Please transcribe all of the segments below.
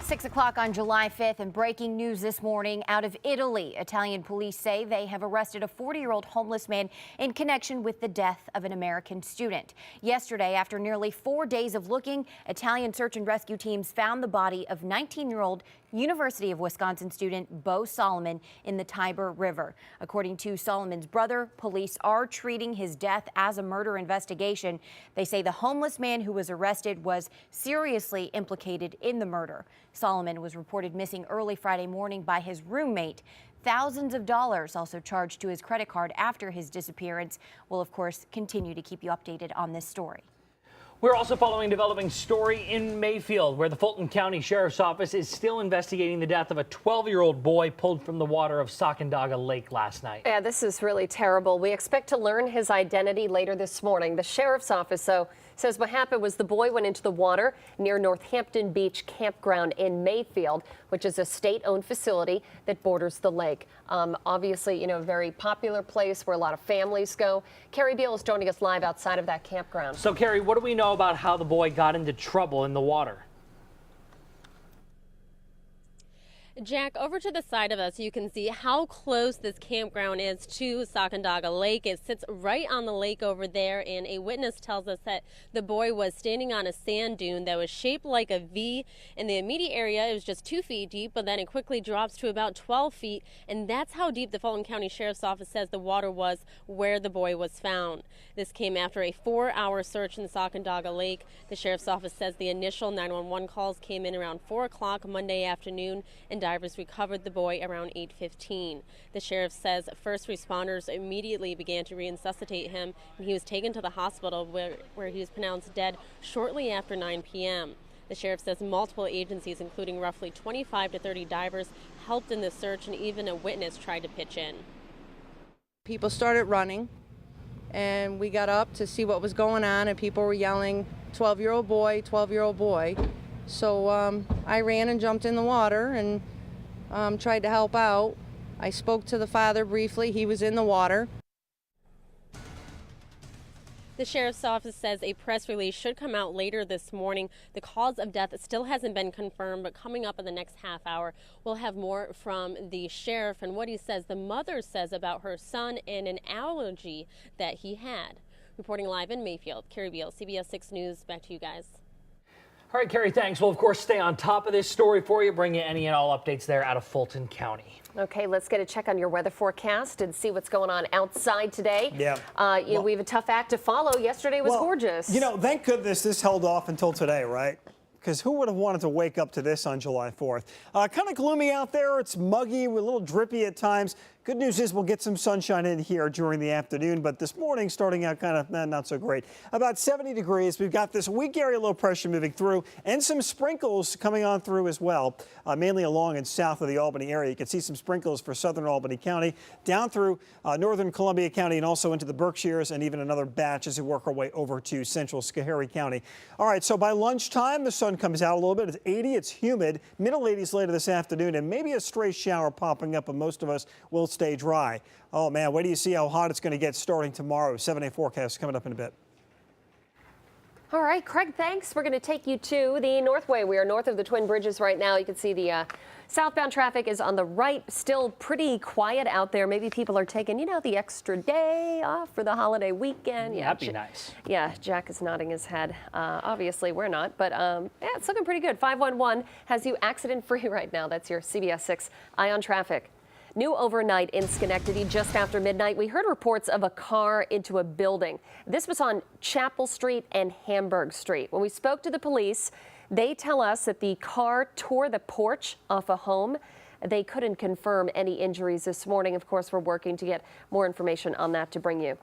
6 o'clock on July 5th, and breaking news this morning out of Italy. Italian police say they have arrested a 40-year-old homeless man in connection with the death of an American student. Yesterday, after nearly 4 days of looking, Italian search and rescue teams found the body of 19-year-old University of Wisconsin student Bo Solomon in the Tiber River. According to Solomon's brother, police are treating his death as a murder investigation. They say the homeless man who was arrested was seriously implicated in the murder. Solomon was reported missing early Friday morning by his roommate. Thousands of dollars also charged to his credit card after his disappearance. We'll, of course, continue to keep you updated on this story. We're also following a developing story in Mayfield, where the Fulton County Sheriff's Office is still investigating the death of a 12-year-old boy pulled from the water of Sacandaga Lake last night. Yeah, this is really terrible. We expect to learn his identity later this morning. The Sheriff's Office, though, says what happened was the boy went into the water near Northampton Beach Campground in Mayfield, which is a state-owned facility that borders the lake. Obviously, a very popular place where a lot of families go. Carrie Beal is joining us live outside of that campground. So, Carrie, what do we know about how the boy got into trouble in the water? Jack, over to the side of us, you can see how close this campground is to Sacandaga Lake. It sits right on the lake over there, and a witness tells us that the boy was standing on a sand dune that was shaped like a V. In the immediate area, it was just 2 feet deep, but then it quickly drops to about 12 feet, and that's how deep the Fulton County Sheriff's Office says the water was where the boy was found. This came after a 4-hour search in the Sacandaga Lake. The Sheriff's Office says the initial 911 calls came in around 4 o'clock Monday afternoon, and divers recovered the boy around 8:15. The sheriff says first responders immediately began to resuscitate him, and he was taken to the hospital where he was pronounced dead shortly after 9 p.m. The sheriff says multiple agencies, including roughly 25 to 30 divers, helped in the search, and even a witness tried to pitch in. People started running, and we got up to see what was going on, and people were yelling, 12-year-old boy, 12-year-old boy. So I ran and jumped in the water and tried to help out. I spoke to the father briefly. He was in the water. The Sheriff's Office says a press release should come out later this morning. The cause of death still hasn't been confirmed, but coming up in the next half hour, we'll have more from the sheriff and what he says the mother says about her son and an allergy that he had. Reporting live in Mayfield, Carrie Beal, CBS 6 News. Back to you guys. All right, Carrie, thanks. We'll, of course, stay on top of this story for you, bring you any and all updates there out of Fulton County. Okay, let's get a check on your weather forecast and see what's going on outside today. Yeah. We have a tough act to follow. Yesterday was gorgeous. Thank goodness this held off until today, right? Because who would have wanted to wake up to this on July 4th? Kind of gloomy out there. It's muggy, a little drippy at times. Good news is we'll get some sunshine in here during the afternoon, but this morning starting out kind of not so great. About 70 degrees. We've got this weak area low pressure moving through and some sprinkles coming on through as well, mainly along and south of the Albany area. You can see some sprinkles for southern Albany County, down through northern Columbia County and also into the Berkshires, and even another batch as we work our way over to central Schoharie County. All right, so by lunchtime, the sun comes out a little bit. It's 80, it's humid, middle 80s later this afternoon, and maybe a stray shower popping up, and most of us will stay dry. Oh man, wait till you see how hot it's going to get starting tomorrow. 7-day forecast coming up in a bit. All right, Craig, thanks. We're going to take you to the Northway. We are north of the Twin Bridges right now. You can see the southbound traffic is on the right. Still pretty quiet out there. Maybe people are taking, the extra day off for the holiday weekend. Yeah, that'd be nice. Yeah, Jack is nodding his head. Obviously, we're not, but yeah, it's looking pretty good. 511 has you accident-free right now. That's your CBS 6 Eye on Traffic. New overnight in Schenectady just after midnight. We heard reports of a car into a building. This was on Chapel Street and Hamburg Street. When we spoke to the police, they tell us that the car tore the porch off a home. They couldn't confirm any injuries this morning. Of course, we're working to get more information on that to bring you.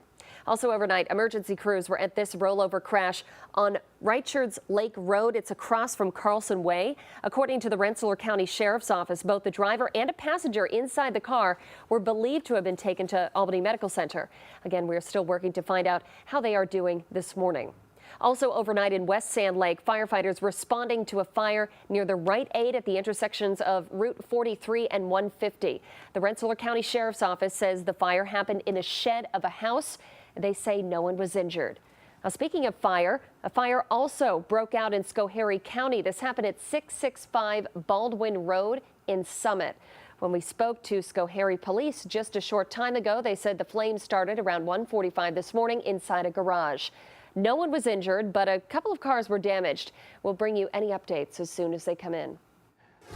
Also overnight, emergency crews were at this rollover crash on Richards Lake Road. It's across from Carlson Way. According to the Rensselaer County Sheriff's Office, both the driver and a passenger inside the car were believed to have been taken to Albany Medical Center. Again, we're still working to find out how they are doing this morning. Also overnight in West Sand Lake, firefighters responding to a fire near the Rite Aid at the intersections of Route 43 and 150. The Rensselaer County Sheriff's Office says the fire happened in a shed of a house. They say no one was injured. Now, speaking of fire, a fire also broke out in Schoharie County. This happened at 665 Baldwin Road in Summit. When we spoke to Schoharie police just a short time ago, they said the flames started around 1:45 this morning inside a garage. No one was injured, but a couple of cars were damaged. We'll bring you any updates as soon as they come in.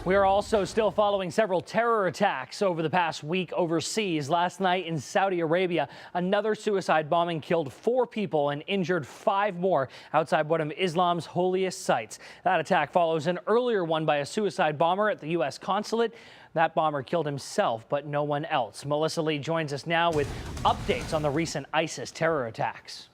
We are also still following several terror attacks over the past week overseas. Last night in Saudi Arabia, another suicide bombing killed 4 people and injured 5 more outside one of Islam's holiest sites. That attack follows an earlier one by a suicide bomber at the U.S. consulate. That bomber killed himself, but no one else. Melissa Lee joins us now with updates on the recent ISIS terror attacks.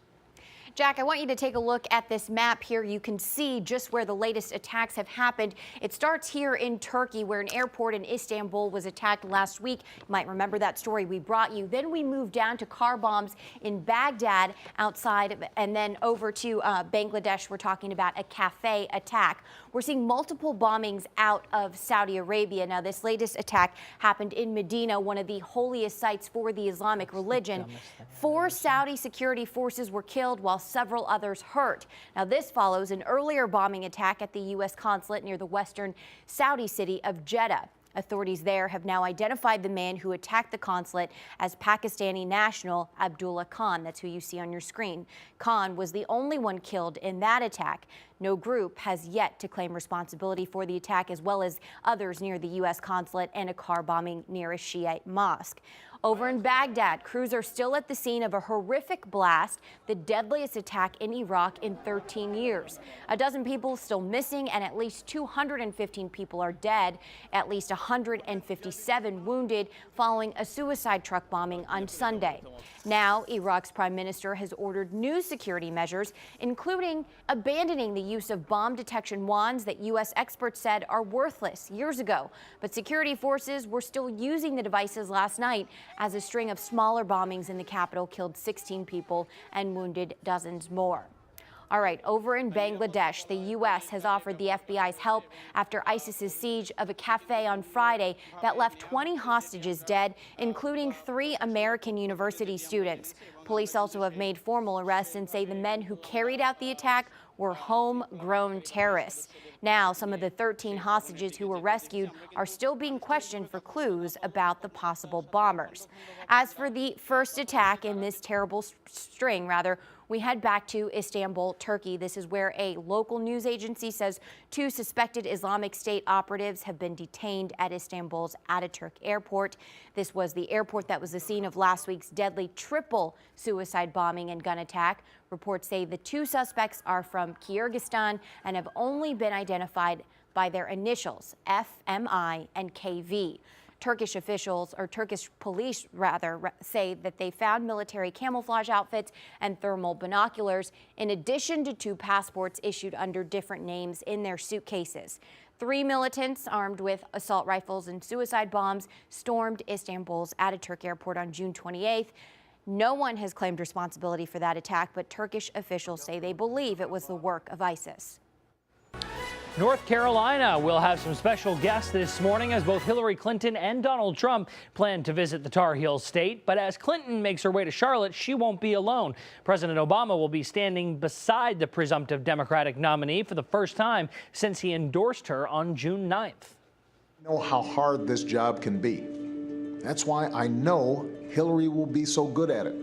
Jack, I want you to take a look at this map here. You can see just where the latest attacks have happened. It starts here in Turkey, where an airport in Istanbul was attacked last week. You might remember that story we brought you. Then we moved down to car bombs in Baghdad outside, and then over to Bangladesh. We're talking about a cafe attack. We're seeing multiple bombings out of Saudi Arabia. Now, this latest attack happened in Medina, one of the holiest sites for the Islamic religion. 4 Saudi security forces were killed while several others hurt. Now, this follows an earlier bombing attack at the U.S. consulate near the western Saudi city of Jeddah. Authorities there have now identified the man who attacked the consulate as Pakistani national Abdullah Khan. That's who you see on your screen. Khan was the only one killed in that attack. No group has yet to claim responsibility for the attack, as well as others near the U.S. consulate and a car bombing near a Shiite mosque. Over in Baghdad, crews are still at the scene of a horrific blast, the deadliest attack in Iraq in 13 years. A dozen people still missing, and at least 215 people are dead, at least 157 wounded following a suicide truck bombing on Sunday. Now, Iraq's prime minister has ordered new security measures, including abandoning the use of bomb detection wands that U.S. experts said are worthless years ago. But security forces were still using the devices last night as a string of smaller bombings in the capital killed 16 people and wounded dozens more. All right, over in Bangladesh, the U.S. has offered the FBI's help after ISIS's siege of a cafe on Friday that left 20 hostages dead, including 3 American university students. Police also have made formal arrests and say the men who carried out the attack were homegrown terrorists. Now, some of the 13 hostages who were rescued are still being questioned for clues about the possible bombers. As for the first attack in this terrible string, we head back to Istanbul, Turkey. This is where a local news agency says 2 suspected Islamic State operatives have been detained at Istanbul's Ataturk Airport. This was the airport that was the scene of last week's deadly triple suicide bombing and gun attack. Reports say the 2 suspects are from Kyrgyzstan and have only been identified by their initials, FMI and KV. Turkish officials, or Turkish police rather, say that they found military camouflage outfits and thermal binoculars, in addition to 2 passports issued under different names in their suitcases. 3 militants armed with assault rifles and suicide bombs stormed Istanbul's Ataturk Airport on June 28th. No one has claimed responsibility for that attack, but Turkish officials say they believe it was the work of ISIS. North Carolina will have some special guests this morning as both Hillary Clinton and Donald Trump plan to visit the Tar Heel state. But as Clinton makes her way to Charlotte, she won't be alone. President Obama will be standing beside the presumptive Democratic nominee for the first time since he endorsed her on June 9th. I know how hard this job can be. That's why I know Hillary will be so good at it.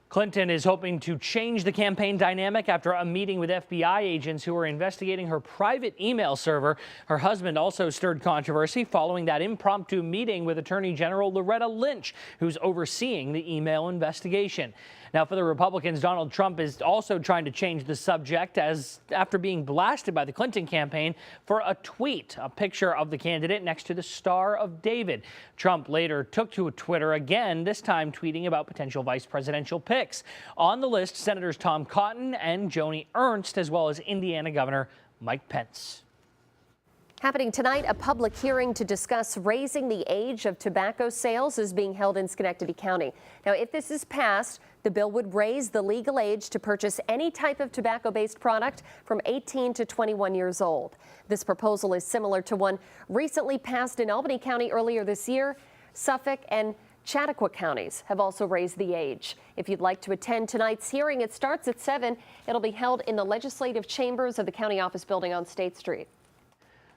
Clinton is hoping to change the campaign dynamic after a meeting with FBI agents who are investigating her private email server. Her husband also stirred controversy following that impromptu meeting with Attorney General Loretta Lynch, who's overseeing the email investigation. Now, for the Republicans, Donald Trump is also trying to change the subject after being blasted by the Clinton campaign for a tweet, a picture of the candidate next to the Star of David. Trump later took to Twitter again, this time tweeting about potential vice presidential picks. On the list, Senators Tom Cotton and Joni Ernst, as well as Indiana Governor Mike Pence. Happening tonight, a public hearing to discuss raising the age of tobacco sales is being held in Schenectady County. Now, if this is passed, the bill would raise the legal age to purchase any type of tobacco-based product from 18 to 21 years old. This proposal is similar to one recently passed in Albany County earlier this year. Suffolk and Chautauqua counties have also raised the age. If you'd like to attend tonight's hearing, it starts at 7. It'll be held in the legislative chambers of the county office building on State Street.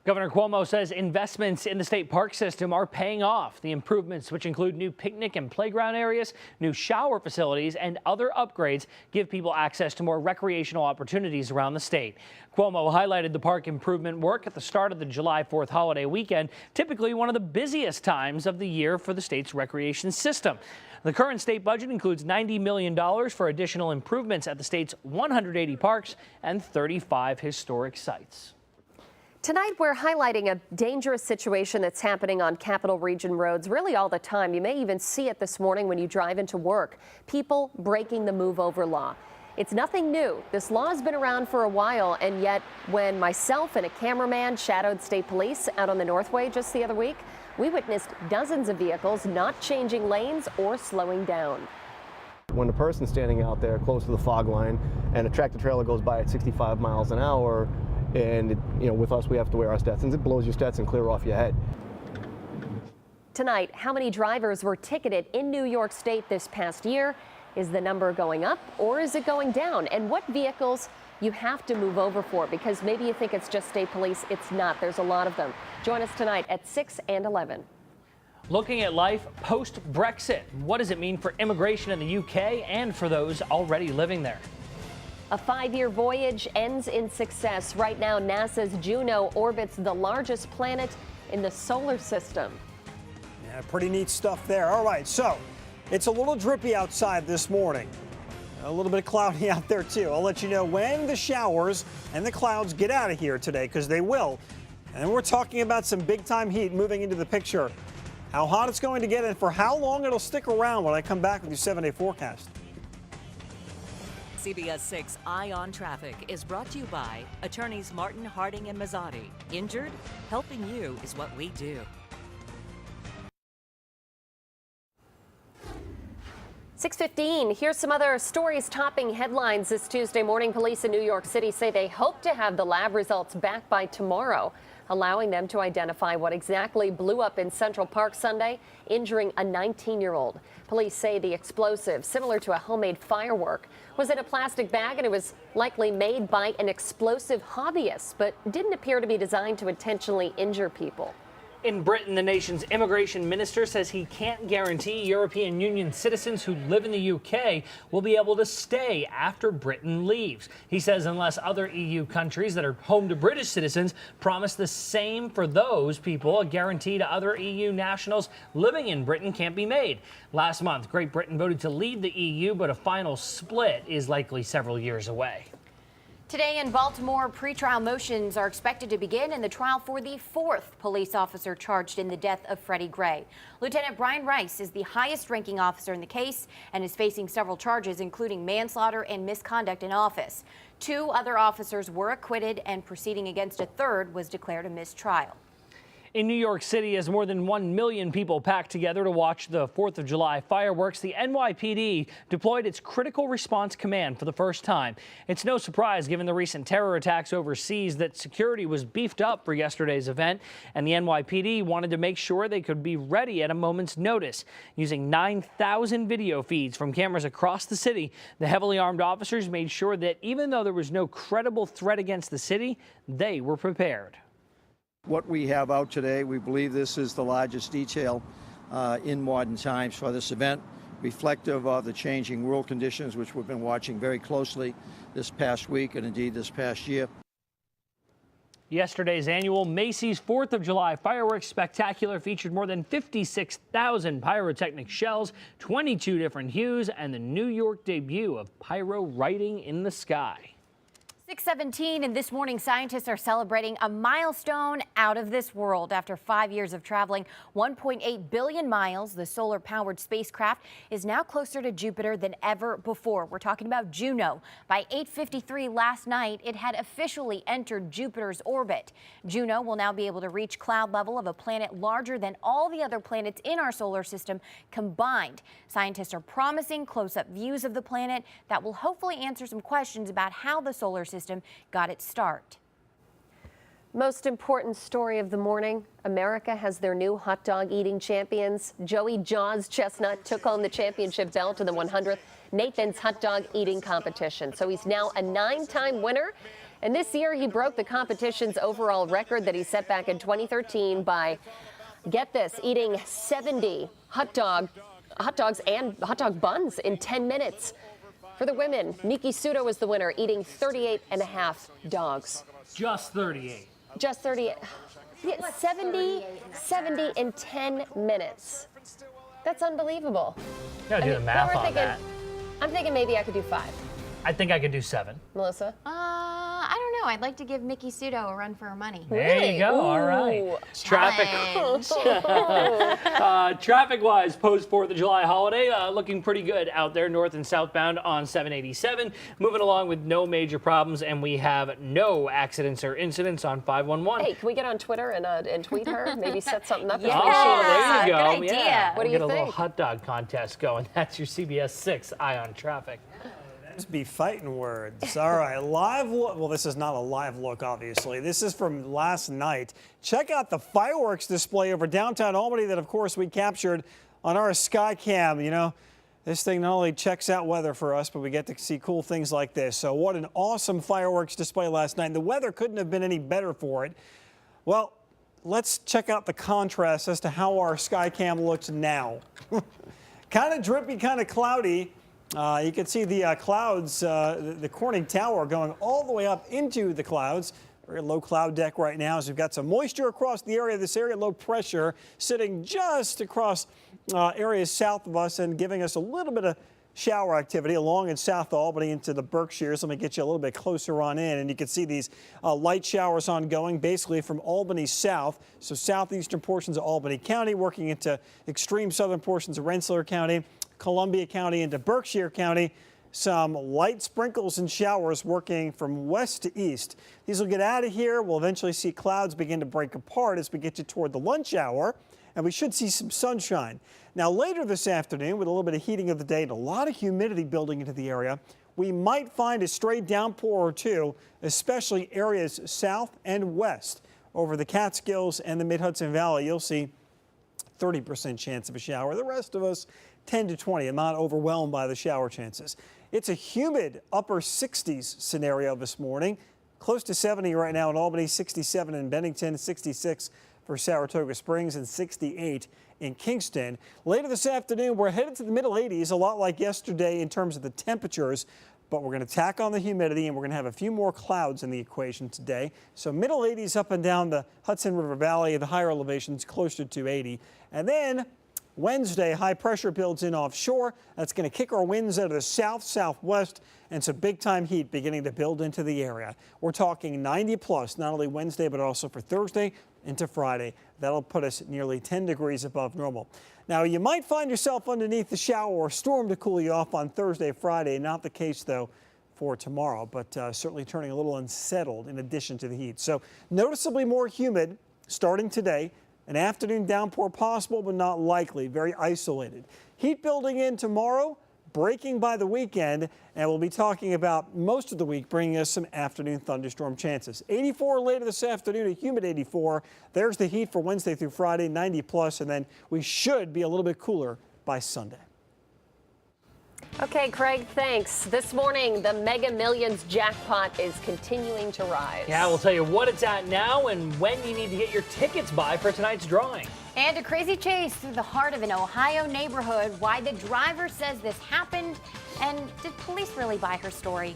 Governor Cuomo says investments in the state park system are paying off. The improvements, which include new picnic and playground areas, new shower facilities, and other upgrades, give people access to more recreational opportunities around the state. Cuomo highlighted the park improvement work at the start of the July 4th holiday weekend, typically one of the busiest times of the year for the state's recreation system. The current state budget includes $90 million for additional improvements at the state's 180 parks and 35 historic sites. Tonight, we're highlighting a dangerous situation that's happening on Capital Region roads really all the time. You may even see it this morning when you drive into work. People breaking the move over law. It's nothing new. This law has been around for a while, and yet when myself and a cameraman shadowed state police out on the Northway just the other week, we witnessed dozens of vehicles not changing lanes or slowing down. When a person's standing out there close to the fog line and a tractor trailer goes by at 65 miles an hour, and with us we have to wear our Stetsons, it blows your Stetson clear off your head. Tonight, how many drivers were ticketed in New York State this past year? Is the number going up or is it going down? And what vehicles you have to move over for, because maybe you think it's just state police. It's not. There's a lot of them. Join us tonight at 6 and 11. Looking at life post-Brexit. What does it mean for immigration in the UK and for those already living there? A 5-year voyage ends in success. Right now, NASA's Juno orbits the largest planet in the solar system. Yeah, pretty neat stuff there. All right, so it's a little drippy outside this morning. A little bit cloudy out there, too. I'll let you know when the showers and the clouds get out of here today, because they will. And we're talking about some big-time heat moving into the picture. How hot it's going to get and for how long it'll stick around when I come back with your 7-day forecast. CBS 6 Eye on Traffic is brought to you by attorneys Martin, Harding, and Mazzotti. Injured? Helping you is what we do. 6:15. Here's some other stories topping headlines this Tuesday morning. Police in New York City say they hope to have the lab results back by tomorrow, allowing them to identify what exactly blew up in Central Park Sunday, injuring a 19-year-old. Police say the explosive, similar to a homemade firework, was in a plastic bag and it was likely made by an explosive hobbyist, but didn't appear to be designed to intentionally injure people. In Britain, the nation's immigration minister says he can't guarantee European Union citizens who live in the UK will be able to stay after Britain leaves. He says unless other EU countries that are home to British citizens promise the same for those people, a guarantee to other EU nationals living in Britain can't be made. Last month, Great Britain voted to leave the EU, but a final split is likely several years away. Today in Baltimore, pretrial motions are expected to begin in the trial for the 4th police officer charged in the death of Freddie Gray. Lieutenant Brian Rice is the highest-ranking officer in the case and is facing several charges, including manslaughter and misconduct in office. 2 other officers were acquitted, and proceeding against a third was declared a mistrial. In New York City, as more than 1 million people packed together to watch the 4th of July fireworks, the NYPD deployed its Critical Response Command for the first time. It's no surprise, given the recent terror attacks overseas, that security was beefed up for yesterday's event, and the NYPD wanted to make sure they could be ready at a moment's notice. Using 9,000 video feeds from cameras across the city, the heavily armed officers made sure that even though there was no credible threat against the city, they were prepared. What we have out today, we believe this is the largest detail in modern times for this event, reflective of the changing world conditions which we've been watching very closely this past week and indeed this past year. Yesterday's annual Macy's 4th of July fireworks spectacular featured more than 56,000 pyrotechnic shells, 22 different hues, and the New York debut of pyro writing in the sky. 6:17, and this morning scientists are celebrating a milestone out of this world. After 5 years of traveling 1.8 billion miles, the solar-powered spacecraft is now closer to Jupiter than ever before. We're talking about Juno. By 8:53 last night, it had officially entered Jupiter's orbit. Juno will now be able to reach cloud level of a planet larger than all the other planets in our solar system combined. Scientists are promising close-up views of the planet that will hopefully answer some questions about how the solar system got its start. Most important story of the morning, America has their new hot dog eating champions. Joey Jaws Chestnut took home the championship belt in the 100th Nathan's hot dog eating competition. So he's now a 9-time winner. And this year he broke the competition's overall record that he set back in 2013 by, get this, eating 70 hot dogs and hot dog buns in 10 minutes. For the women, Nikki Sudo was the winner, eating 38 and a half dogs. Just 38. Just 38. Yeah, 70 in 10 minutes. That's unbelievable. Gotta do the math on that. I'm thinking maybe I could do 5. I think I could do 7. Melissa? I don't know. I'd like to give Nikki Sudo a run for her money. There you go. Ooh. All right. Traffic. Challenge. Traffic-wise, post 4th of July holiday, looking pretty good out there, north and southbound on 787. Moving along with no major problems, and we have no accidents or incidents on 511. Hey, can we get on Twitter and tweet her? Maybe set something up. Yeah. Oh, there you go. Good idea. Yeah. What do We'll you get a little think? hot dog contest going. That's your CBS 6 Eye on Traffic. Just be fighting words. All right, live look. Well, this is not a live look, obviously. This is from last night. Check out the fireworks display over downtown Albany that, of course, we captured on our Skycam. You know, this thing not only checks out weather for us, but we get to see cool things like this. So what an awesome fireworks display last night. And the weather couldn't have been any better for it. Well, let's check out the contrast as to how our Skycam looks now. Kind of drippy, kind of cloudy. You can see the clouds, the Corning Tower going all the way up into the clouds. Very low cloud deck right now as we've got some moisture across the area. This area, low pressure, sitting just across areas south of us and giving us a little bit of shower activity along in South Albany into the Berkshires. Let me get you a little bit closer on in, and you can see these light showers ongoing basically from Albany south, so southeastern portions of Albany County working into extreme southern portions of Rensselaer County, Columbia County into Berkshire County. Some light sprinkles and showers working from west to east. These will get out of here. We'll eventually see clouds begin to break apart as we get you toward the lunch hour, and we should see some sunshine. Now later this afternoon, with a little bit of heating of the day and a lot of humidity building into the area, we might find a stray downpour or two, especially areas south and west. Over the Catskills and the Mid-Hudson Valley, you'll see 30% chance of a shower. The rest of us, 10 to 20. I'm not overwhelmed by the shower chances. It's a humid upper 60s scenario this morning. Close to 70 right now in Albany, 67 in Bennington, 66 for Saratoga Springs, and 68 in Kingston. Later this afternoon, we're headed to the middle 80s, a lot like yesterday in terms of the temperatures, but we're going to tack on the humidity and we're going to have a few more clouds in the equation today. So middle 80s up and down the Hudson River Valley, the higher elevations closer to 80. And then Wednesday, high pressure builds in offshore. That's going to kick our winds out of the south, southwest, and some big time heat beginning to build into the area. We're talking 90 plus, not only Wednesday, but also for Thursday into Friday. That'll put us nearly 10 degrees above normal. Now, you might find yourself underneath the shower or storm to cool you off on Thursday, Friday. Not the case, though, for tomorrow, but certainly turning a little unsettled in addition to the heat. So noticeably more humid starting today. An afternoon downpour possible, but not likely, very isolated. Heat building in tomorrow, breaking by the weekend, and we'll be talking about most of the week, bringing us some afternoon thunderstorm chances. 84 later this afternoon, a humid 84. There's the heat for Wednesday through Friday, 90 plus, and then we should be a little bit cooler by Sunday. Okay, Craig, thanks. This morning, the Mega Millions jackpot is continuing to rise. Yeah, we'll tell you what it's at now and when you need to get your tickets by for tonight's drawing. And a crazy chase through the heart of an Ohio neighborhood, why the driver says this happened, and did police really buy her story?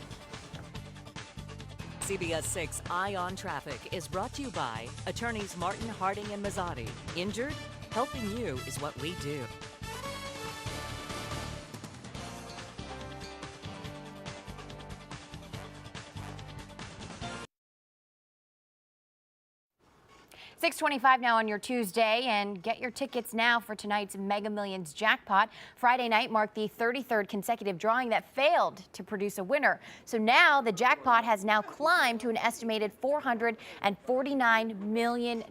CBS 6 Eye on Traffic is brought to you by attorneys Martin, Harding, and Mazzotti. Injured? Helping you is what we do. $6:25 now on your Tuesday, and get your tickets now for tonight's Mega Millions jackpot. Friday night marked the 33rd consecutive drawing that failed to produce a winner. So now the jackpot has now climbed to an estimated $449 million.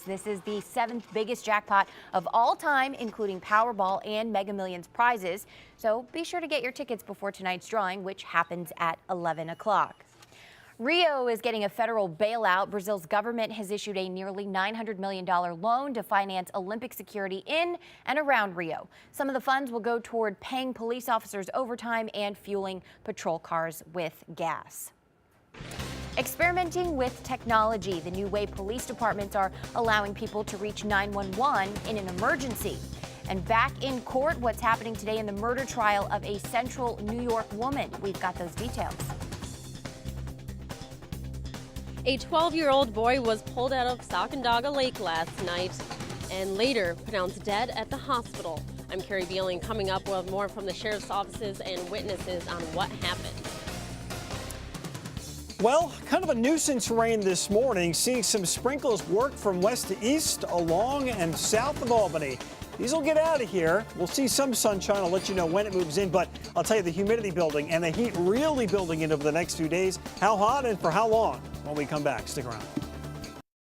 This is the 7th biggest jackpot of all time, including Powerball and Mega Millions prizes. So be sure to get your tickets before tonight's drawing, which happens at 11 o'clock. Rio is getting a federal bailout. Brazil's government has issued a nearly $900 million loan to finance Olympic security in and around Rio. Some of the funds will go toward paying police officers overtime and fueling patrol cars with gas. Experimenting with technology, the new way police departments are allowing people to reach 911 in an emergency. And back in court, what's happening today in the murder trial of a Central New York woman. We've got those details. A 12-year-old boy was pulled out of Sacandaga Lake last night and later pronounced dead at the hospital. I'm Carrie Beeling, coming up with more from the sheriff's offices and witnesses on what happened. Well, kind of a nuisance rain this morning, seeing some sprinkles work from west to east, along and south of Albany. These will get out of here. We'll see some sunshine. I'll let you know when it moves in, but I'll tell you the humidity building and the heat really building in over the next few days. How hot and for how long when we come back. Stick around.